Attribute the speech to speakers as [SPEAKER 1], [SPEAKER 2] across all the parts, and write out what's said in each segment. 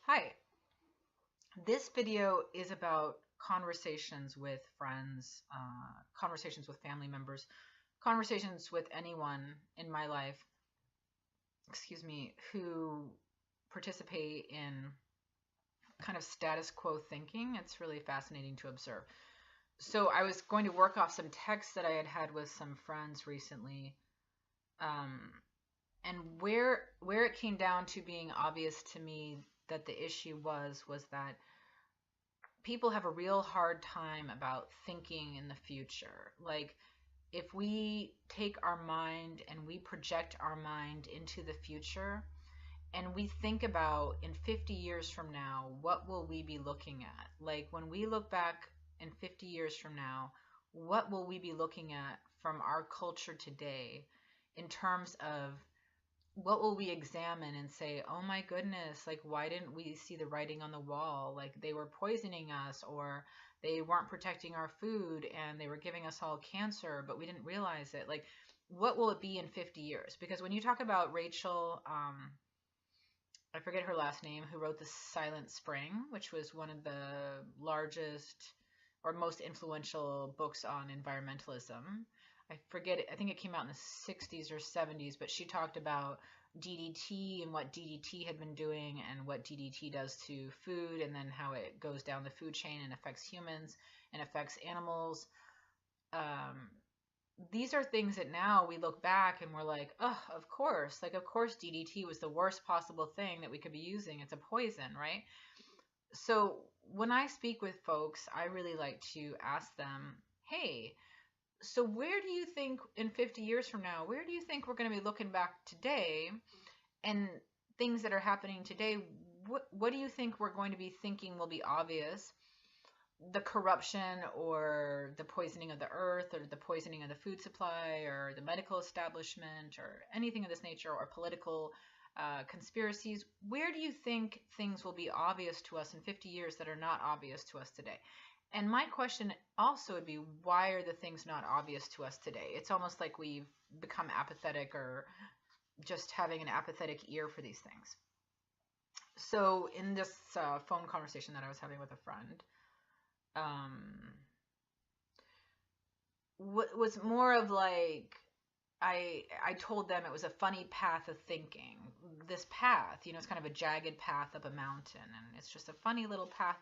[SPEAKER 1] Hi, this video is about conversations with friends, conversations with family members, conversations with anyone in my life, excuse me, who participate in kind of status quo thinking. It's really fascinating to observe. So I was going to work off some texts that I had had with some friends recently, um, and where it came down to being obvious to me that the issue was that people have a real hard time about thinking in the future. Like, if we take our mind and we project our mind into the future and we think about in 50 years from now, what will we be looking at? Like, when we look back in 50 years from now, what will we be looking at from our culture today in terms of what will we examine and say, oh my goodness, like, why didn't we see the writing on the wall? Like, they were poisoning us, or they weren't protecting our food and they were giving us all cancer, but we didn't realize it. Like, what will it be in 50 years? Because when you talk about Rachel, I forget her last name, who wrote The Silent Spring, which was one of the largest or most influential books on environmentalism. I forget it, I think it came out in the 60s or 70s, but she talked about DDT and what DDT had been doing and what DDT does to food, and then how it goes down the food chain and affects humans and affects animals. Um, these are things that now we look back and we're like, oh, of course. Like, of course, DDT was the worst possible thing that we could be using. It's a poison, right? So when I speak with folks, I really like to ask them, hey, so where do you think in 50 years from now, where do you think we're going to be looking back today and things that are happening today? What do you think we're going to be thinking will be obvious? The corruption or the poisoning of the earth or the poisoning of the food supply or the medical establishment or anything of this nature, or political conspiracies. Where do you think things will be obvious to us in 50 years that are not obvious to us today? And my question also would be, why are the things not obvious to us today? It's almost like we've become apathetic, or just having an apathetic ear for these things. So in this phone conversation that I was having with a friend, um, was more of like, I told them it was a funny path of thinking. This path, it's kind of a jagged path up a mountain, and it's just a funny little path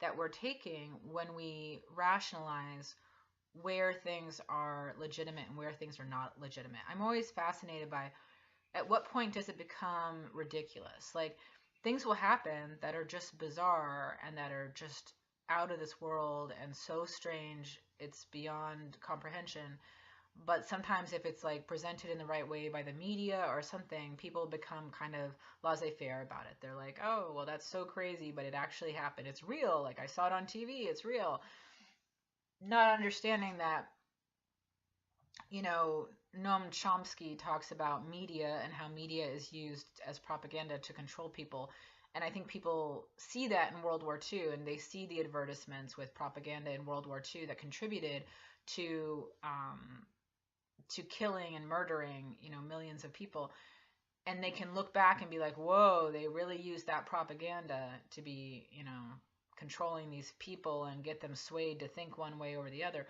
[SPEAKER 1] that we're taking when we rationalize where things are legitimate and where things are not legitimate. I'm always fascinated by, at what point does it become ridiculous? Like, things will happen that are just bizarre and that are just out of this world and so strange it's beyond comprehension. But sometimes if it's like presented in the right way by the media or something, people become kind of laissez-faire about it. They're like, oh, well, that's so crazy, but it actually happened. It's real. Like, I saw it on TV. It's real. Not understanding that, Noam Chomsky talks about media and how media is used as propaganda to control people. And I think people see that in World War II, and they see the advertisements with propaganda in World War II that contributed to killing and murdering, millions of people. And they can look back and be like, whoa, they really used that propaganda to be, controlling these people and get them swayed to think one way or the other.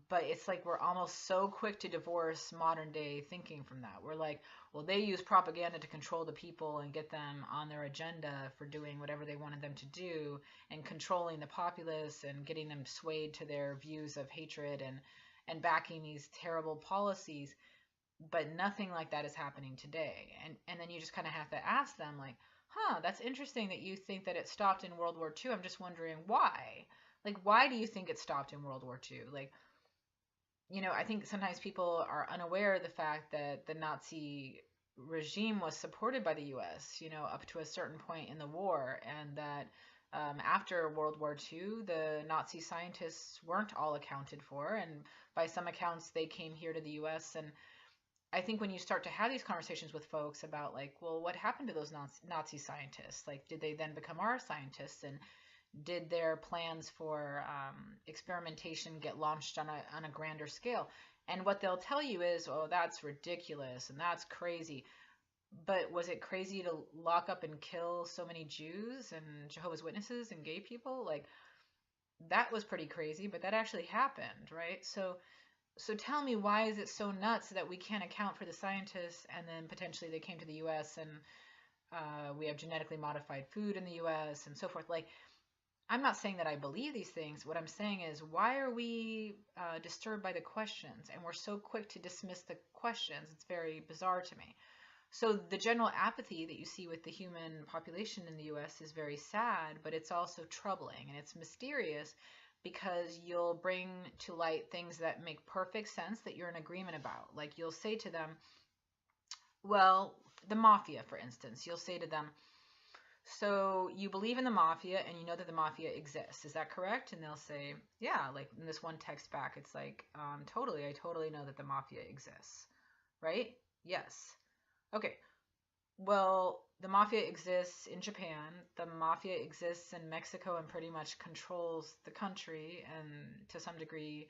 [SPEAKER 1] But it's like we're almost so quick to divorce modern day thinking from that. We're like, well, they use propaganda to control the people and get them on their agenda for doing whatever they wanted them to do, and controlling the populace and getting them swayed to their views of hatred and backing these terrible policies. But nothing like that is happening today. And then you just kind of have to ask them, like, huh, that's interesting that you think that it stopped in World War II. I'm just wondering why. Like, why do you think it stopped in World War II? Like, I think sometimes people are unaware of the fact that the Nazi regime was supported by the US, up to a certain point in the war, and that after World War II, the Nazi scientists weren't all accounted for, and by some accounts, they came here to the US. And I think when you start to have these conversations with folks about, like, well, what happened to those Nazi scientists? Like, did they then become our scientists? And did their plans for experimentation get launched on a grander scale? And what they'll tell you is, oh, that's ridiculous and that's crazy. But was it crazy to lock up and kill so many Jews and Jehovah's Witnesses and gay people? Like, that was pretty crazy, but that actually happened, right? So tell me, why is it so nuts that we can't account for the scientists, and then potentially they came to the U.S. and we have genetically modified food in the U.S. and so forth? Like, I'm not saying that I believe these things. What I'm saying is, why are we disturbed by the questions, and we're so quick to dismiss the questions? It's very bizarre to me. So the general apathy that you see with the human population in the US is very sad, but it's also troubling and it's mysterious because you'll bring to light things that make perfect sense that you're in agreement about. Like you'll say to them, well, the mafia, for instance, you'll say to them, so you believe in the mafia and you know that the mafia exists. Is that correct? And they'll say, yeah, like in this one text back, it's like, totally, I totally know that the mafia exists, right? Yes. Okay, well, the mafia exists in Japan. The mafia exists in Mexico and pretty much controls the country. And to some degree,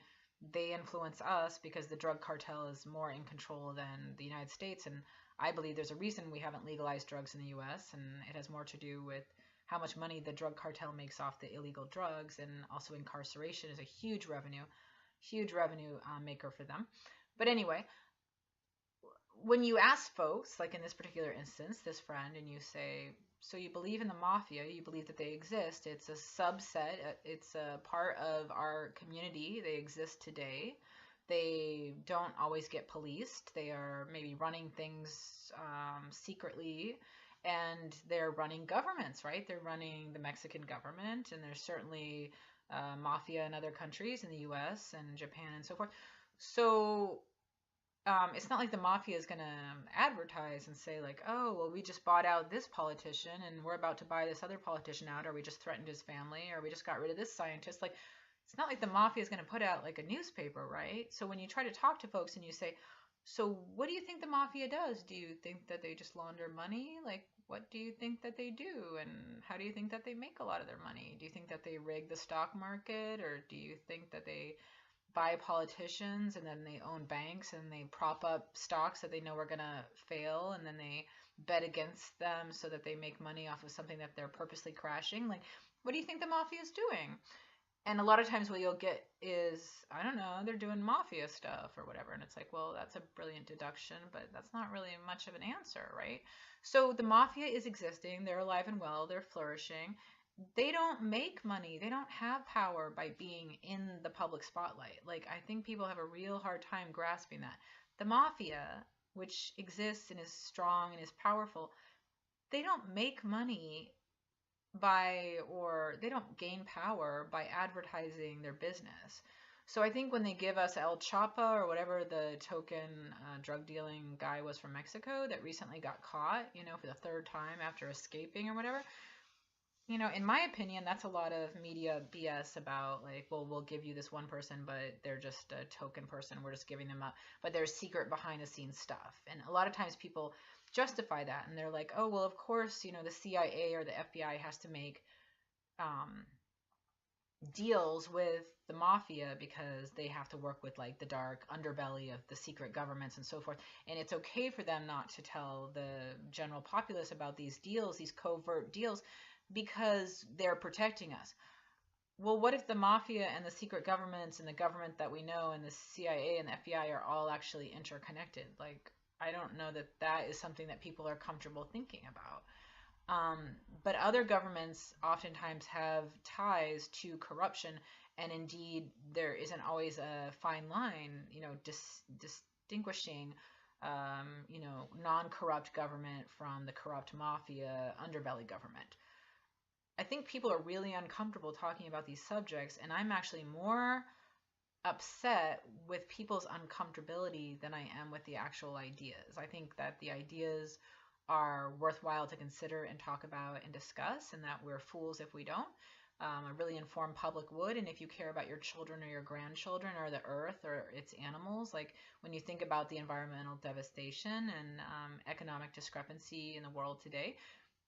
[SPEAKER 1] they influence us because the drug cartel is more in control than the United States. And I believe there's a reason we haven't legalized drugs in the US. And it has more to do with how much money the drug cartel makes off the illegal drugs. And also incarceration is a huge revenue maker for them. But anyway, when you ask folks, like in this particular instance, this friend, and you say, so you believe in the mafia, you believe that they exist, it's a subset, it's a part of our community, they exist today. They don't always get policed. They are maybe running things secretly, and they're running governments, right? They're running the Mexican government, and there's certainly mafia in other countries, in the US and Japan and so forth. So it's not like the mafia is going to advertise and say like, oh, well, we just bought out this politician and we're about to buy this other politician out, or we just threatened his family, or we just got rid of this scientist. Like, it's not like the mafia is going to put out like a newspaper, right? So when you try to talk to folks and you say, so what do you think the mafia does? Do you think that they just launder money? Like, what do you think that they do? And how do you think that they make a lot of their money? Do you think that they rig the stock market, or do you think that they buy politicians and then they own banks and they prop up stocks that they know are going to fail, and then they bet against them so that they make money off of something that they're purposely crashing? Like, what do you think the mafia is doing? And a lot of times what you'll get is, I don't know, they're doing mafia stuff or whatever. And it's like, well, that's a brilliant deduction, but that's not really much of an answer, right? So the mafia is existing. They're alive and well. They're flourishing. They don't make money. They don't have power by being in the public spotlight. Like, I think people have a real hard time grasping that. The mafia, which exists and is strong and is powerful, they don't make money by, or they don't gain power by advertising their business. So I think when they give us El Chapa, or whatever the token drug dealing guy was from Mexico that recently got caught, for the third time after escaping or whatever, in my opinion, that's a lot of media BS about like, well, we'll give you this one person, but they're just a token person. We're just giving them up, but there's secret behind the scenes stuff. And a lot of times people justify that, and they're like, oh, well, of course, the CIA or the FBI has to make deals with the mafia because they have to work with like the dark underbelly of the secret governments and so forth. And it's okay for them not to tell the general populace about these deals, these covert deals, because they're protecting us. Well, what if the mafia and the secret governments and the government that we know and the CIA and the FBI are all actually interconnected? Like, I don't know that that is something that people are comfortable thinking about. But other governments oftentimes have ties to corruption, and indeed there isn't always a fine line, distinguishing, non-corrupt government from the corrupt mafia underbelly government. I think people are really uncomfortable talking about these subjects, and I'm actually more upset with people's uncomfortability than I am with the actual ideas. I think that the ideas are worthwhile to consider and talk about and discuss, and that we're fools if we don't. A really informed public would, and if you care about your children or your grandchildren or the earth or its animals, like when you think about the environmental devastation and economic discrepancy in the world today,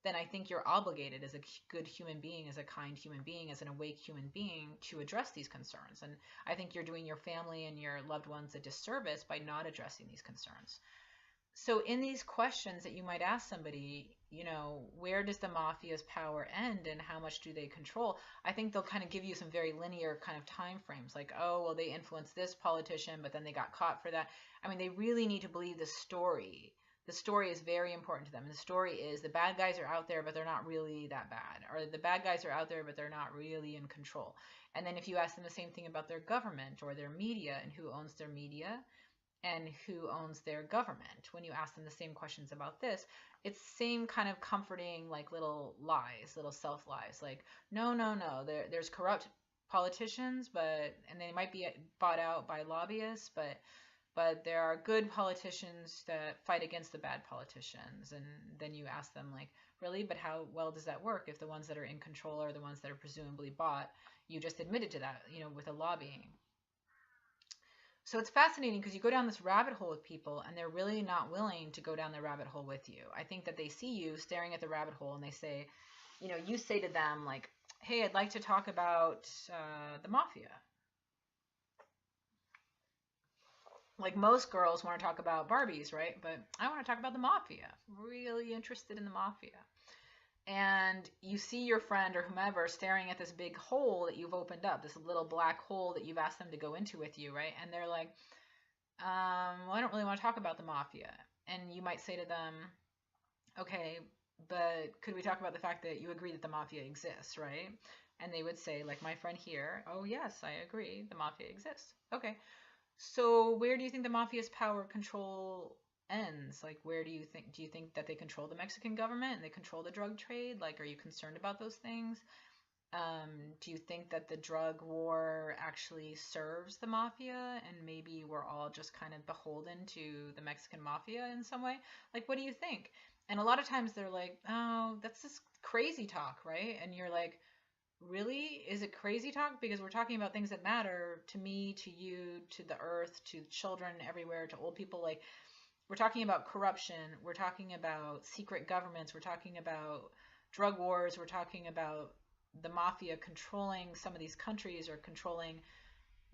[SPEAKER 1] then I think you're obligated as a good human being, as a kind human being, as an awake human being, to address these concerns. And I think you're doing your family and your loved ones a disservice by not addressing these concerns. So in these questions that you might ask somebody, you know, where does the mafia's power end and how much do they control? I think they'll kind of give you some very linear kind of time frames, like, oh, well, they influenced this politician, but then they got caught for that. I mean, they really need to believe the story. The story is very important to them. And the story is the bad guys are out there, but they're not really that bad. Or the bad guys are out there, but they're not really in control. And then if you ask them the same thing about their government or their media and who owns their media, and who owns their government. When you ask them the same questions about this, it's same kind of comforting, like little lies, little self lies. Like, no, no, no, there's corrupt politicians, and they might be bought out by lobbyists, but there are good politicians that fight against the bad politicians. And then you ask them, like, really, but how well does that work if the ones that are in control are the ones that are presumably bought? You just admitted to that, you know, with a lobbying. So it's fascinating because you go down this rabbit hole with people and they're really not willing to go down the rabbit hole with you. I think that they see you staring at the rabbit hole and they say, you know, you say to them like, hey, I'd like to talk about the mafia. Like most girls want to talk about Barbies, right? But I want to talk about the mafia. Really interested in the mafia. And you see your friend or whomever staring at this big hole that you've opened up, this little black hole that you've asked them to go into with you, right? And they're like, well, I don't really want to talk about the mafia. And you might say to them, okay, but could we talk about the fact that you agree that the mafia exists, right? And they would say, like my friend here, oh, yes, I agree, the mafia exists. Okay, so where do you think the mafia's power control ends? Like, where do you think that they control the Mexican government and they control the drug trade? Like, are you concerned about those things? Do you think that the drug war actually serves the mafia and maybe we're all just kind of beholden to the Mexican mafia in some way? Like, what do you think? And a lot of times they're like, oh, that's just crazy talk, right? And you're like, really? Is it crazy talk? Because we're talking about things that matter to me, to you, to the earth, to children everywhere, to old people. Like, we're talking about corruption. We're talking about secret governments. We're talking about drug wars. We're talking about the mafia controlling some of these countries or controlling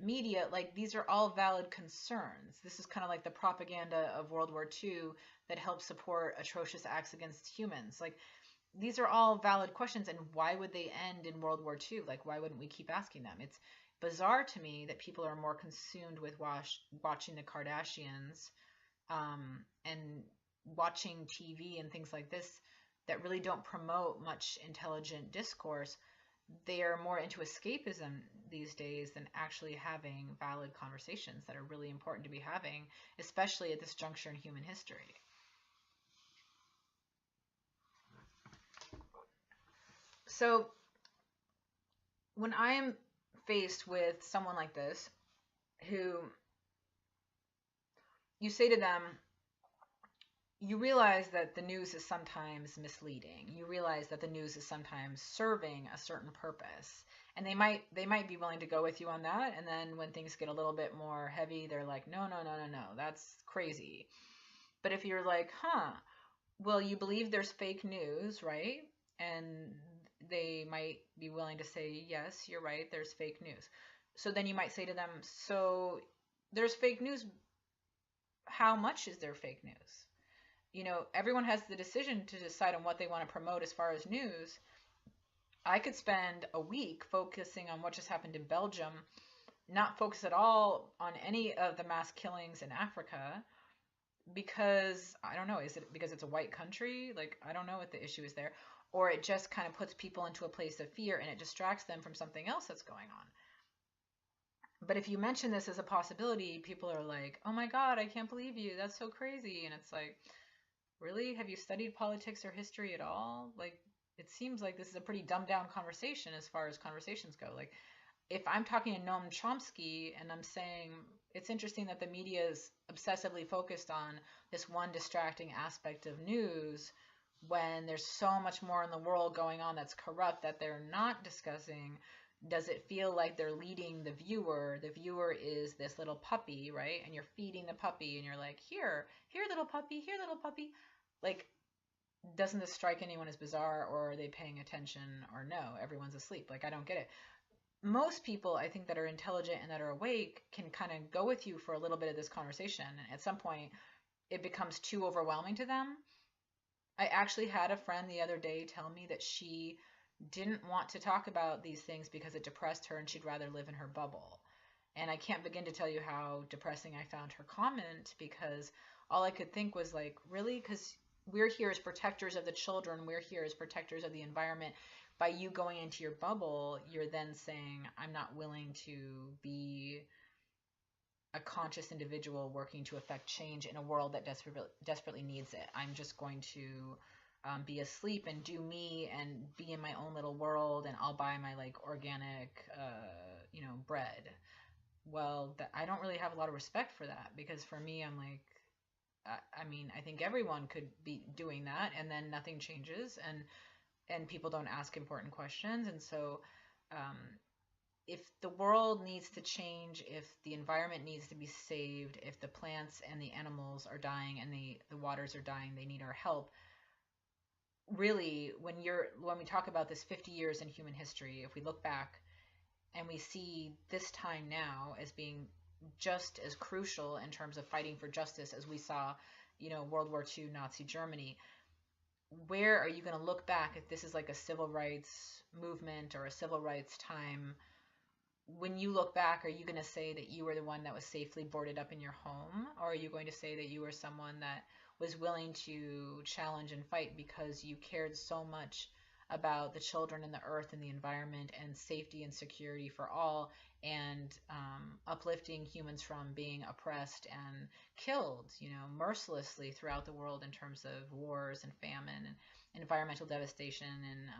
[SPEAKER 1] media. Like, these are all valid concerns. This is kind of like the propaganda of World War II that helped support atrocious acts against humans. Like, these are all valid questions, and why would they end in World War II? Like, why wouldn't we keep asking them? It's bizarre to me that people are more consumed with watching the Kardashians and watching TV and things like this that really don't promote much intelligent discourse. They are more into escapism these days than actually having valid conversations that are really important to be having, especially at this juncture in human history. So when I'm faced with someone like this, who you say to them, you realize that the news is sometimes misleading. You realize that the news is sometimes serving a certain purpose. And they might be willing to go with you on that. And then when things get a little bit more heavy, they're like, no, no, no, no, no, that's crazy. But if you're like, well, you believe there's fake news, right? And they might be willing to say, yes, you're right, there's fake news. So then you might say to them, so there's fake news. How much is there fake news? You know, everyone has the decision to decide on what they want to promote as far as news. I could spend a week focusing on what just happened in Belgium, not focus at all on any of the mass killings in Africa, because I don't know, is it because it's a white country? Like, I don't know what the issue is there. Or it just kind of puts people into a place of fear and it distracts them from something else that's going on. But if you mention this as a possibility, people are like, oh my God, I can't believe you. That's so crazy. And it's like, really? Have you studied politics or history at all? Like, it seems like this is a pretty dumbed down conversation as far as conversations go. Like, if I'm talking to Noam Chomsky and I'm saying it's interesting that the media is obsessively focused on this one distracting aspect of news when there's so much more in the world going on that's corrupt that they're not discussing, does it feel like they're leading the viewer? The viewer is this little puppy, right? And you're feeding the puppy and you're like, here little puppy, here little puppy. Like, doesn't this strike anyone as bizarre, or are they paying attention, or no, everyone's asleep? Like, I don't get it. Most people, I think, that are intelligent and that are awake can kind of go with you for a little bit of this conversation. At some point, it becomes too overwhelming to them. I actually had a friend the other day tell me that she didn't want to talk about these things because it depressed her and she'd rather live in her bubble. And I can't begin to tell you how depressing I found her comment, because all I could think was like, really? Because we're here as protectors of the children, we're here as protectors of the environment. By you going into your bubble, you're then saying, I'm not willing to be a conscious individual working to affect change in a world that desperately needs it. I'm just going to be asleep and do me and be in my own little world, and I'll buy my like organic, bread. Well, I don't really have a lot of respect for that, because for me, I'm like, I mean, I think everyone could be doing that, and then nothing changes, and people don't ask important questions, and so um, if the world needs to change, if the environment needs to be saved, if the plants and the animals are dying and the waters are dying, they need our help. Really, when we talk about this 50 years in human history, if we look back and we see this time now as being just as crucial in terms of fighting for justice as we saw, World War II, Nazi Germany, where are you going to look back if this is like a civil rights movement or a civil rights time? When you look back, are you going to say that you were the one that was safely boarded up in your home? Or are you going to say that you were someone that was willing to challenge and fight because you cared so much about the children and the earth and the environment and safety and security for all, and uplifting humans from being oppressed and killed, mercilessly throughout the world in terms of wars and famine and environmental devastation and